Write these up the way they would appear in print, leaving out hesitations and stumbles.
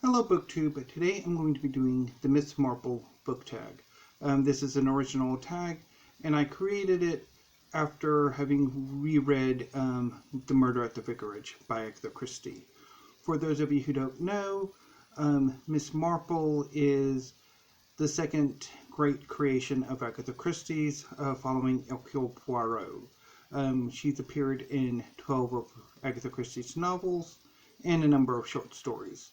Hello BookTube. Today I'm going to be doing the Miss Marple book tag. This is an original tag and I created it after having reread The Murder at the Vicarage by Agatha Christie. For those of you who don't know, Miss Marple is the second great creation of Agatha Christie's following Hercule Poirot. She's appeared in 12 of Agatha Christie's novels and a number of short stories.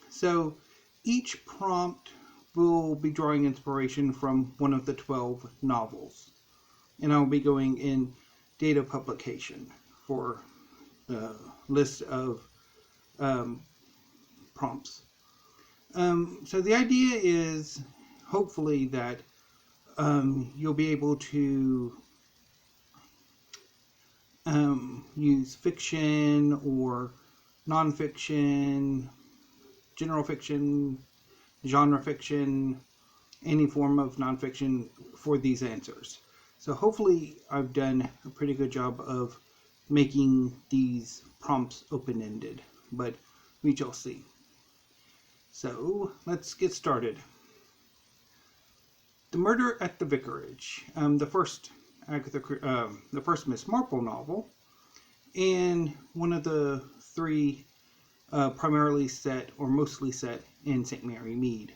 So each prompt will be drawing inspiration from one of the 12 novels. And I'll be going in date of publication for the list of prompts. So the idea is hopefully that you'll be able to use fiction or non-fiction, general fiction, genre fiction, any form of non-fiction for these answers. So hopefully I've done a pretty good job of making these prompts open-ended, but we shall see. So let's get started. The Murder at the Vicarage, the first Miss Marple novel, and one of the three primarily set or mostly set in St. Mary Mead.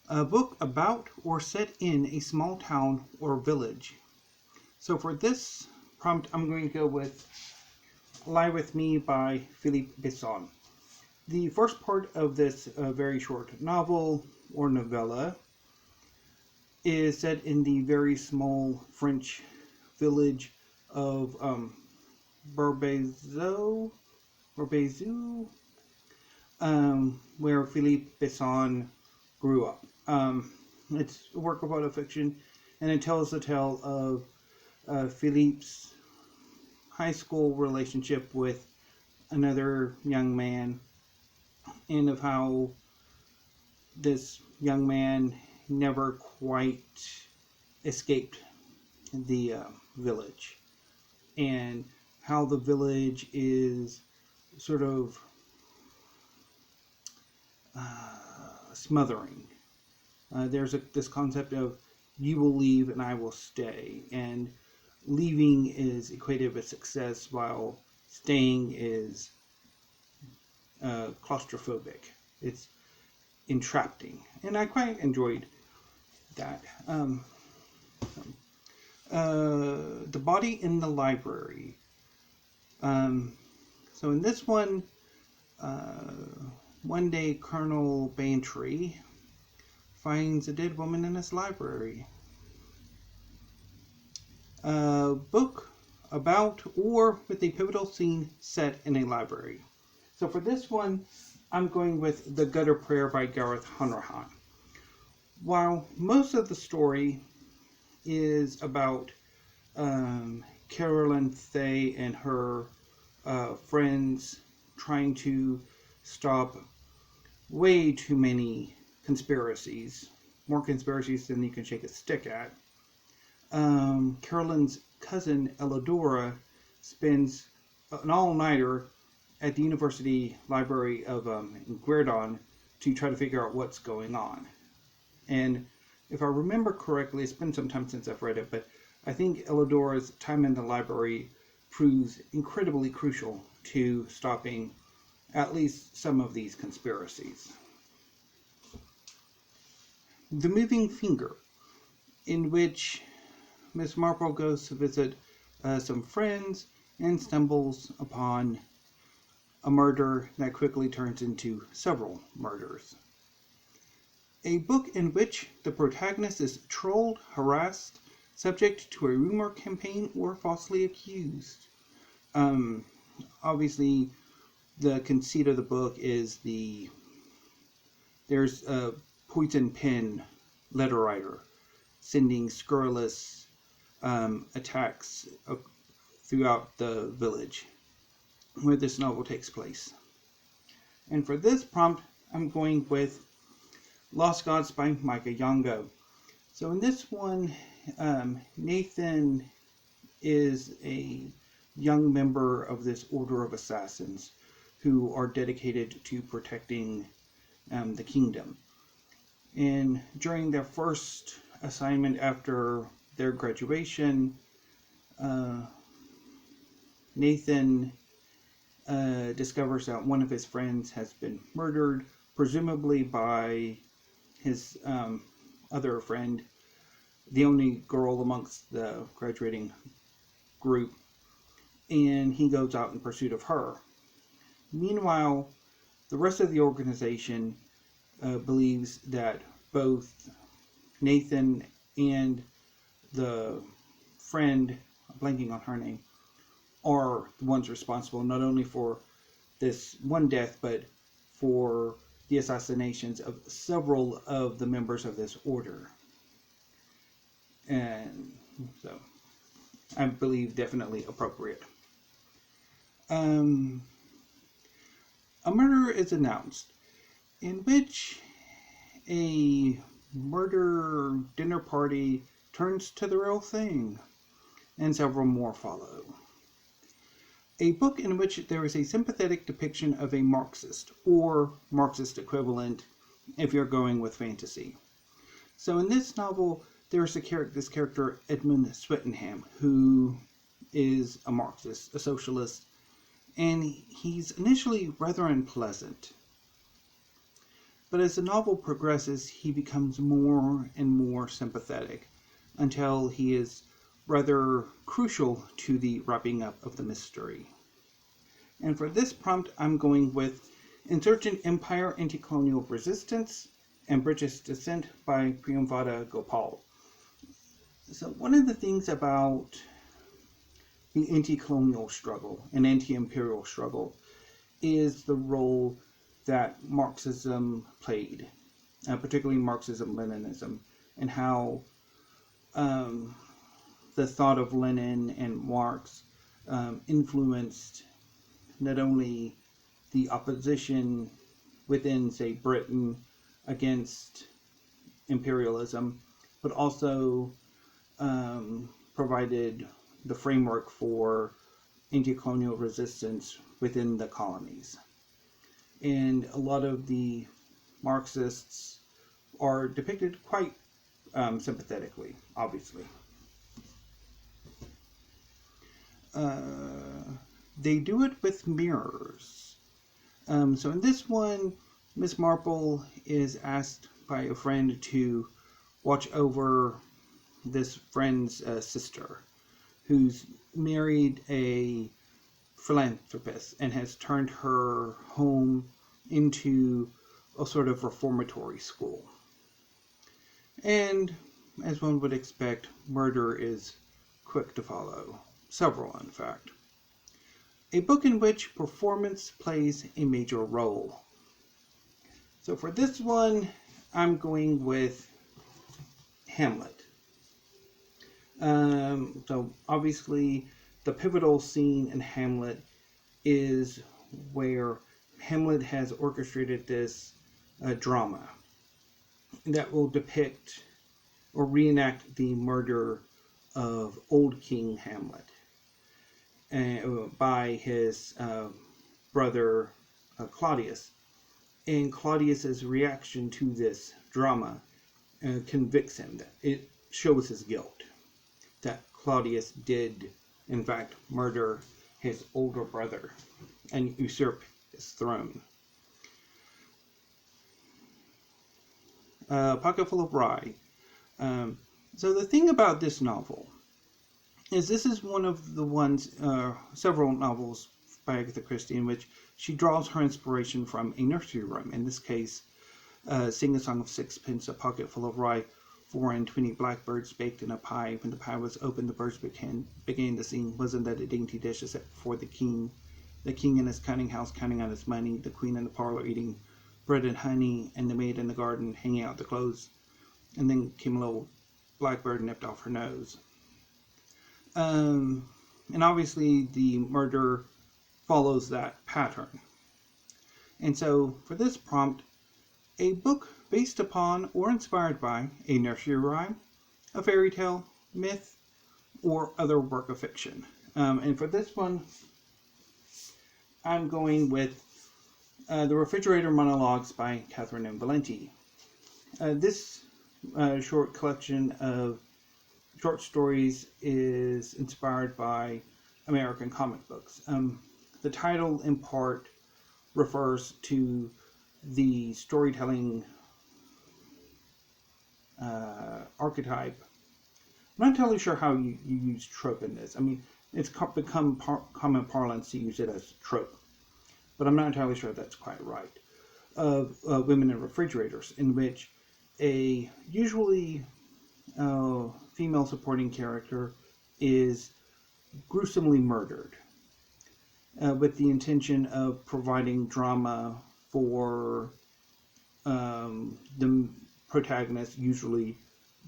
A book about or set in a small town or village. So for this prompt, I'm going to go with Lie With Me by Philippe Besson. The first part of this very short novel or novella is set in the very small French village of Beauzou, where Philippe Besson grew up. It's a work of autofiction, and it tells the tale of Philippe's high school relationship with another young man, and of how this young man never quite escaped the village, and how the village is sort of smothering. There's this concept of you will leave and I will stay, and leaving is equated with success while staying is claustrophobic. It's entrapping, and I quite enjoyed that. The Body in the Library. So in this one, one day Colonel Bantry finds a dead woman in his library. A book about or with a pivotal scene set in a library. So for this one, I'm going with The Gutter Prayer by Gareth Hanrahan. While most of the story is about Caroline Thay and her friends trying to stop way too many conspiracies, more conspiracies than you can shake a stick at. Caroline's cousin Elodora spends an all-nighter at the University Library of Guerdon to try to figure out what's going on. And if I remember correctly, it's been some time since I've read it, but I think Elodora's time in the library proves incredibly crucial to stopping at least some of these conspiracies. The Moving Finger, in which Miss Marple goes to visit some friends and stumbles upon a murder that quickly turns into several murders. A book in which the protagonist is trolled, harassed, subject to a rumor campaign, or falsely accused. Obviously, the conceit of the book is there's a poison pen letter writer sending scurrilous attacks throughout the village where this novel takes place. And for this prompt, I'm going with Lost Gods by Micah Yongo. So in this one, Nathan is a young member of this order of assassins who are dedicated to protecting the kingdom. And during their first assignment after their graduation, Nathan discovers that one of his friends has been murdered, presumably by his other friend, the only girl amongst the graduating group, and he goes out in pursuit of her. Meanwhile, the rest of the organization believes that both Nathan and the friend, I'm blanking on her name, are the ones responsible not only for this one death, but for the assassinations of several of the members of this order. And so, I believe definitely appropriate. A murder is announced, in which a murder dinner party turns to the real thing, and several more follow. A book in which there is a sympathetic depiction of a Marxist, or Marxist equivalent, if you're going with fantasy. So in this novel, there's this character, Edmund Swettenham, who is a Marxist, a socialist, and he's initially rather unpleasant. But as the novel progresses, he becomes more and more sympathetic, until he is rather crucial to the wrapping up of the mystery. And for this prompt, I'm going with Insurgent Empire, Anti-Colonial Resistance, and British Descent by Priyamvada Gopal. So one of the things about the anti-colonial struggle and anti-imperial struggle is the role that Marxism played, particularly Marxism-Leninism, and how the thought of Lenin and Marx influenced not only the opposition within, say, Britain against imperialism, but also provided the framework for anti-colonial resistance within the colonies. And a lot of the Marxists are depicted quite sympathetically, obviously. They do it with mirrors. So in this one, Miss Marple is asked by a friend to watch over this friend's sister, who's married a philanthropist and has turned her home into a sort of reformatory school. And as one would expect, murder is quick to follow. Several, in fact. A book in which performance plays a major role. So for this one, I'm going with Hamlet. So obviously, the pivotal scene in Hamlet is where Hamlet has orchestrated this drama that will depict or reenact the murder of old King Hamlet by his brother Claudius. And Claudius's reaction to this drama convicts him. That it shows his guilt, that Claudius did, in fact, murder his older brother and usurp his throne. Pocket Full of Rye. So the thing about this novel is this is one of the ones, several novels by Agatha Christie in which she draws her inspiration from a nursery rhyme. In this case, Sing a Song of Sixpence, a pocket full of rye, 4 and 20 blackbirds baked in a pie. When the pie was opened, the birds began to sing. Wasn't that a dainty dish set before the king? The king in his counting house counting out his money. The queen in the parlor eating bread and honey. And the maid in the garden hanging out the clothes. And then came a little blackbird and nipped off her nose. And obviously the murder follows that pattern. And so for this prompt, a book based upon or inspired by a nursery rhyme, a fairy tale, myth, or other work of fiction. And for this one, I'm going with The Refrigerator Monologues by Catherine M. Valente. This short collection of short stories is inspired by American comic books. The title, in part, refers to the storytelling archetype. I'm not entirely sure how you use trope in this. I mean, it's become common parlance to use it as trope, but I'm not entirely sure that's quite right. Of women in refrigerators, in which a usually female supporting character is gruesomely murdered with the intention of providing drama for the protagonist, usually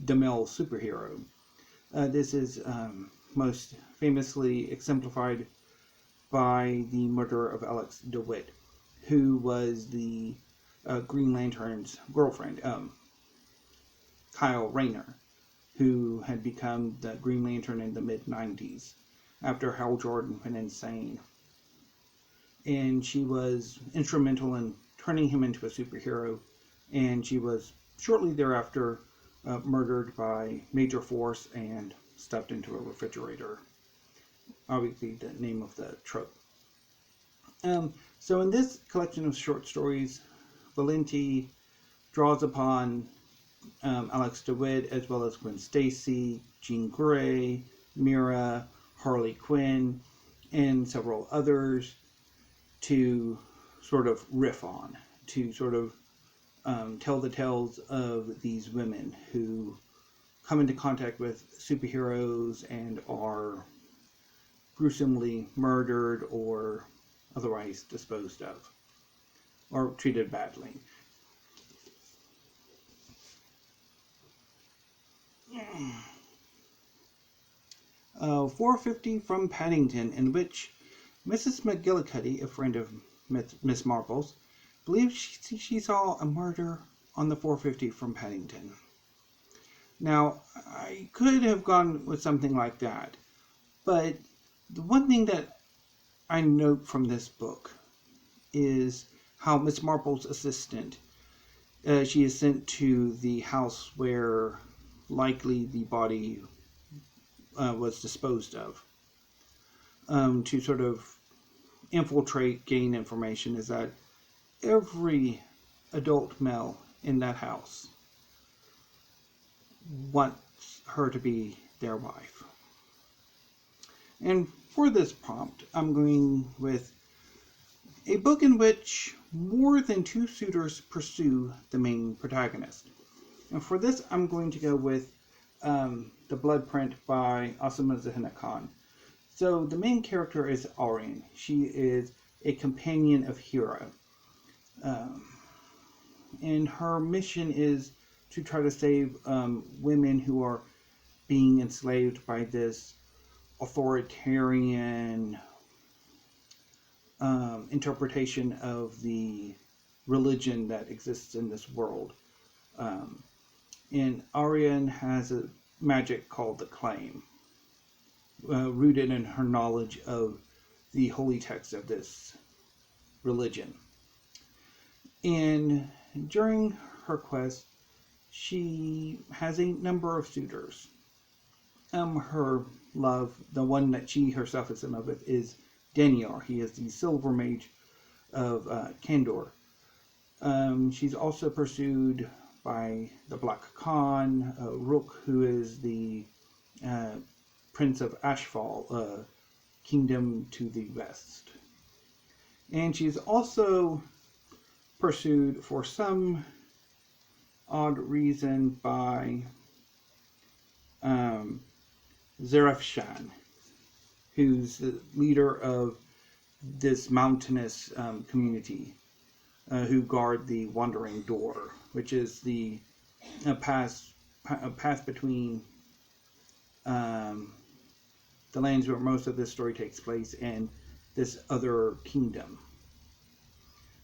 the male superhero. This is most famously exemplified by the murder of Alex DeWitt, who was the Green Lantern's girlfriend, Kyle Rayner, who had become the Green Lantern in the mid-90s after Hal Jordan went insane. And she was instrumental in turning him into a superhero, and she was shortly thereafter murdered by Major Force and stuffed into a refrigerator. Obviously the name of the trope. So in this collection of short stories, Valente draws upon Alex DeWitt, as well as Gwen Stacy, Jean Grey, Mira, Harley Quinn, and several others to sort of riff on, to sort of tell the tales of these women who come into contact with superheroes and are gruesomely murdered or otherwise disposed of, or treated badly. 450 from Paddington, in which Mrs. McGillicuddy, a friend of Miss Marple's, believes she saw a murder on the 450 from Paddington. Now, I could have gone with something like that, but the one thing that I note from this book is how Miss Marple's assistant, she is sent to the house where likely the body was disposed of, to sort of infiltrate, gain information, is that every adult male in that house wants her to be their wife. And for this prompt, I'm going with a book in which more than two suitors pursue the main protagonist. And for this, I'm going to go with The Blood Print by Asuma Zahina Khan. So the main character is Arian. She is a companion of Hira. And her mission is to try to save women who are being enslaved by this authoritarian interpretation of the religion that exists in this world. And Arian has a magic called the Claim, rooted in her knowledge of the holy text of this religion. And during her quest, she has a number of suitors. Her love, the one that she herself is in love with, is Daniel. He is the silver mage of Kandor. She's also pursued by the Black Khan, Rook, who is the Prince of Ashfall, kingdom to the west. And she's also pursued for some odd reason by Zaref Shan, who's the leader of this mountainous community who guard the Wandering Door, which is the path between the lands where most of this story takes place and this other kingdom.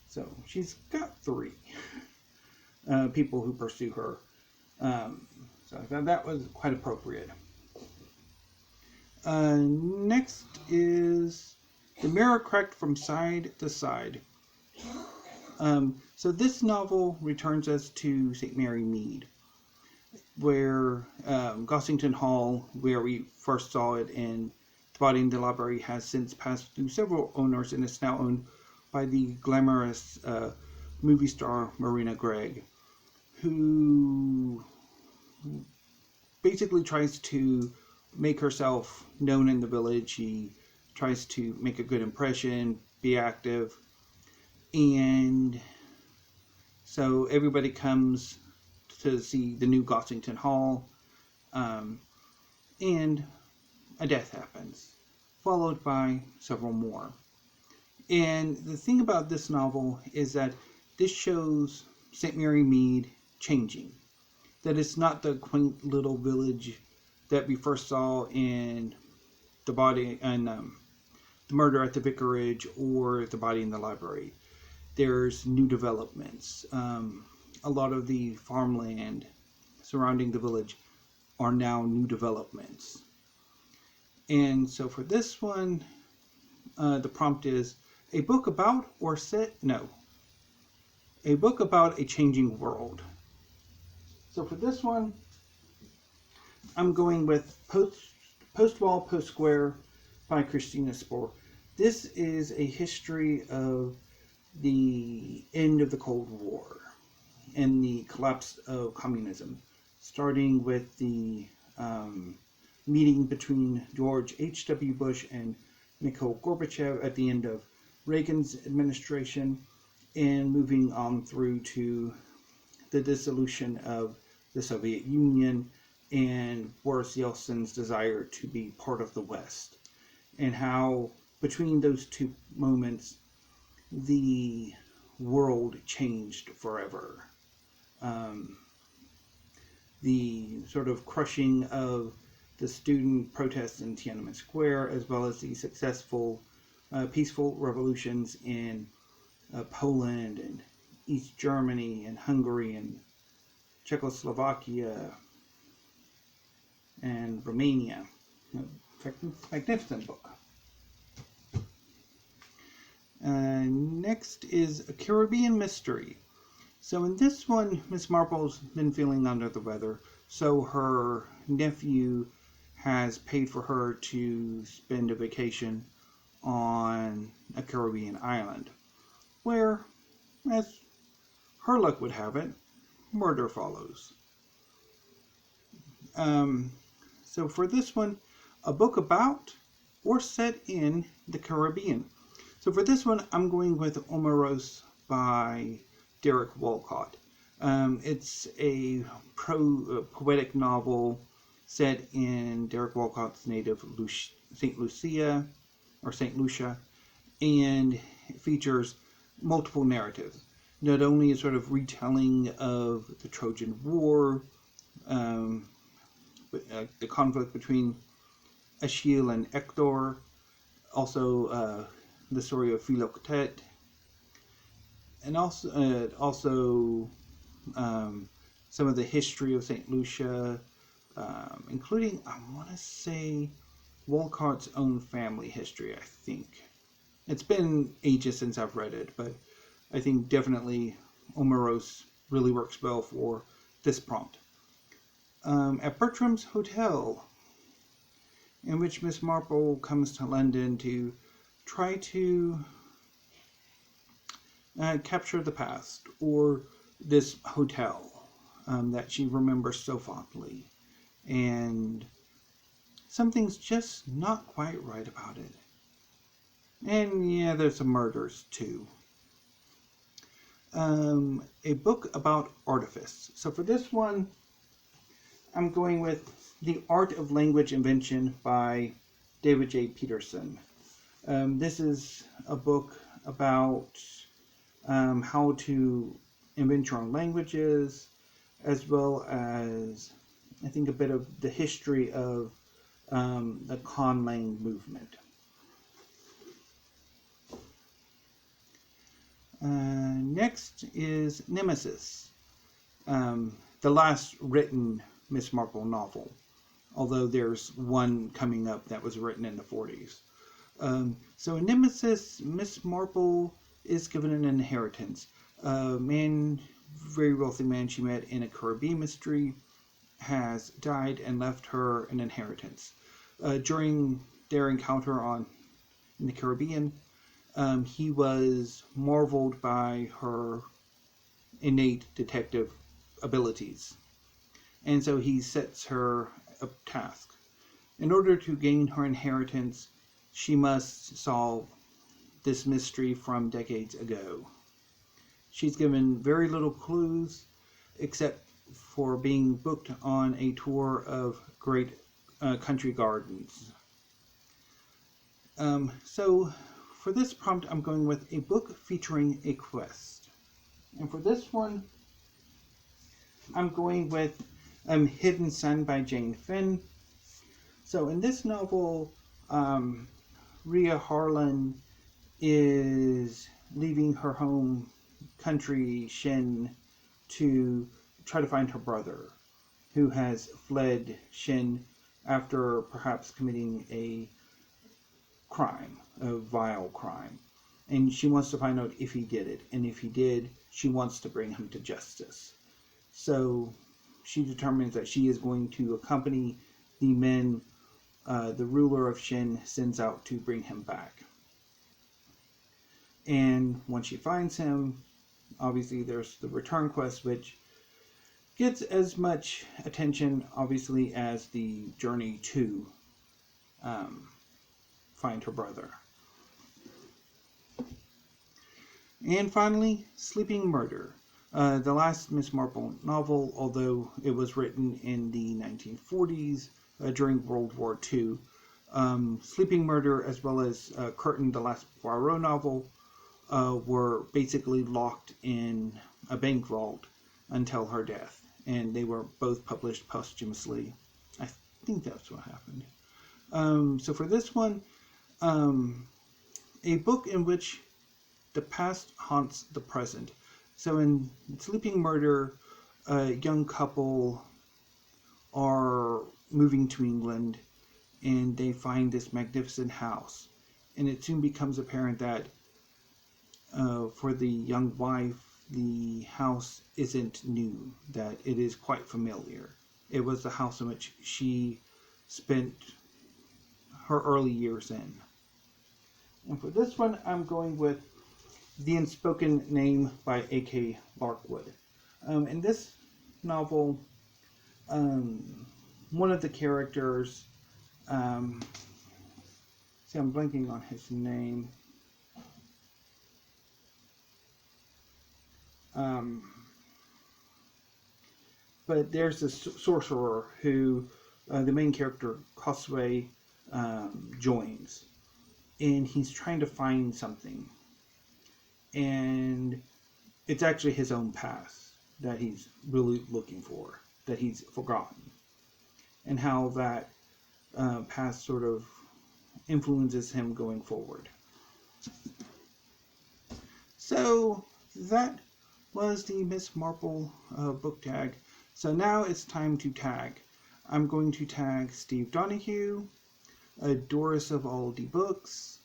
So she's got three people who pursue her. So I thought that was quite appropriate. Next is The Mirror Cracked from Side to Side So this novel returns us to St. Mary Mead, where Gossington Hall, where we first saw it in the Body in the Library, has since passed through several owners and is now owned by the glamorous movie star Marina Gregg, who basically tries to make herself known in the village. She tries to make a good impression, be active, and so everybody comes to see the new Gossington Hall, and a death happens, followed by several more. And the thing about this novel is that this shows St. Mary Mead changing. That it's not the quaint little village that we first saw in the Body and the Murder at the Vicarage or the Body in the Library. There's new developments. A lot of the farmland surrounding the village are now new developments. And so for this one, the prompt is a book about a book about a changing world. So for this one, I'm going with Post Wall, Post Square by Christina Spohr. This is a history of the end of the Cold War and the collapse of communism, starting with the meeting between George H.W. Bush and Mikhail Gorbachev at the end of Reagan's administration, and moving on through to the dissolution of the Soviet Union and Boris Yeltsin's desire to be part of the West, and how between those two moments the world changed forever. The sort of crushing of the student protests in Tiananmen Square, as well as the successful peaceful revolutions in Poland and East Germany and Hungary and Czechoslovakia and Romania. Magnificent book. Next is A Caribbean Mystery. So in this one, Miss Marple's been feeling under the weather, so her nephew has paid for her to spend a vacation on a Caribbean island, where, as her luck would have it, murder follows. So for this one, a book about or set in the Caribbean. So for this one, I'm going with Omarosa by Derek Wolcott. It's a poetic novel set in Derek Wolcott's native St. Lucia, and it features multiple narratives. Not only a sort of retelling of the Trojan War, the conflict between Achille and Hector, also the story of Philoctete, and also some of the history of St. Lucia, including, I want to say, Wolcott's own family history, I think. It's been ages since I've read it, but I think definitely Omarosa really works well for this prompt. At Bertram's Hotel, in which Miss Marple comes to London to try to capture the past, or this hotel that she remembers so fondly, and something's just not quite right about it. And yeah, there's some murders too. A book about artifice. So for this one, I'm going with The Art of Language Invention by David J. Peterson. This is a book about how to invent your own languages, as well as, I think, a bit of the history of the conlang movement. Next is Nemesis, the last written Miss Marple novel, although there's one coming up that was written in the 40s. So in Nemesis, Miss Marple is given an inheritance. A man, very wealthy man she met in a Caribbean mystery, has died and left her an inheritance. During their encounter in the Caribbean, he was marveled by her innate detective abilities, and so he sets her a task. In order to gain her inheritance, she must solve this mystery from decades ago. She's given very little clues, except for being booked on a tour of great country gardens. So for this prompt, I'm going with a book featuring a quest. And for this one, I'm going with Hidden Sun by Jane Finn. So in this novel, Rhea Harlan is leaving her home country, Shin, to try to find her brother, who has fled Shin after perhaps committing a crime, a vile crime. And she wants to find out if he did it. And if he did, she wants to bring him to justice. So she determines that she is going to accompany the men the ruler of Shin sends out to bring him back. And when she finds him, obviously there's the return quest, which gets as much attention, obviously, as the journey to find her brother. And finally, Sleeping Murder. The last Miss Marple novel, although it was written in the 1940s during World War II, Sleeping Murder, as well as Curtain, the last Poirot novel, were basically locked in a bank vault until her death. And they were both published posthumously. I think that's what happened. So for this one, a book in which the past haunts the present. So in Sleeping Murder, a young couple are moving to England and they find this magnificent house. And it soon becomes apparent that for the young wife, the house isn't new, that it is quite familiar. It was the house in which she spent her early years in. And for this one, I'm going with The Unspoken Name by A.K. Larkwood. In this novel, one of the characters, see, I'm blanking on his name. But there's this sorcerer who the main character, Cosway, joins. And he's trying to find something. And it's actually his own past that he's really looking for, that he's forgotten. And how that past sort of influences him going forward. So that was the Miss Marple book tag. So now it's time to tag. I'm going to tag Steve Donahue, Doris of Aldi Books,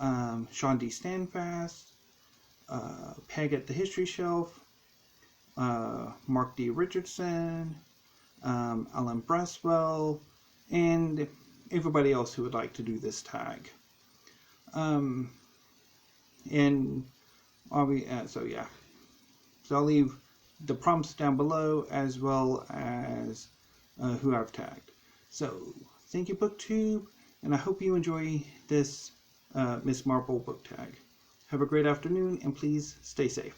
Sean D. Standfast, Peg at the History Shelf, Mark D. Richardson, Alan Braswell, and everybody else who would like to do this tag. And so yeah. So I'll leave the prompts down below as well as who I've tagged. So thank you, BookTube, and I hope you enjoy this Miss Marple book tag. Have a great afternoon, and please stay safe.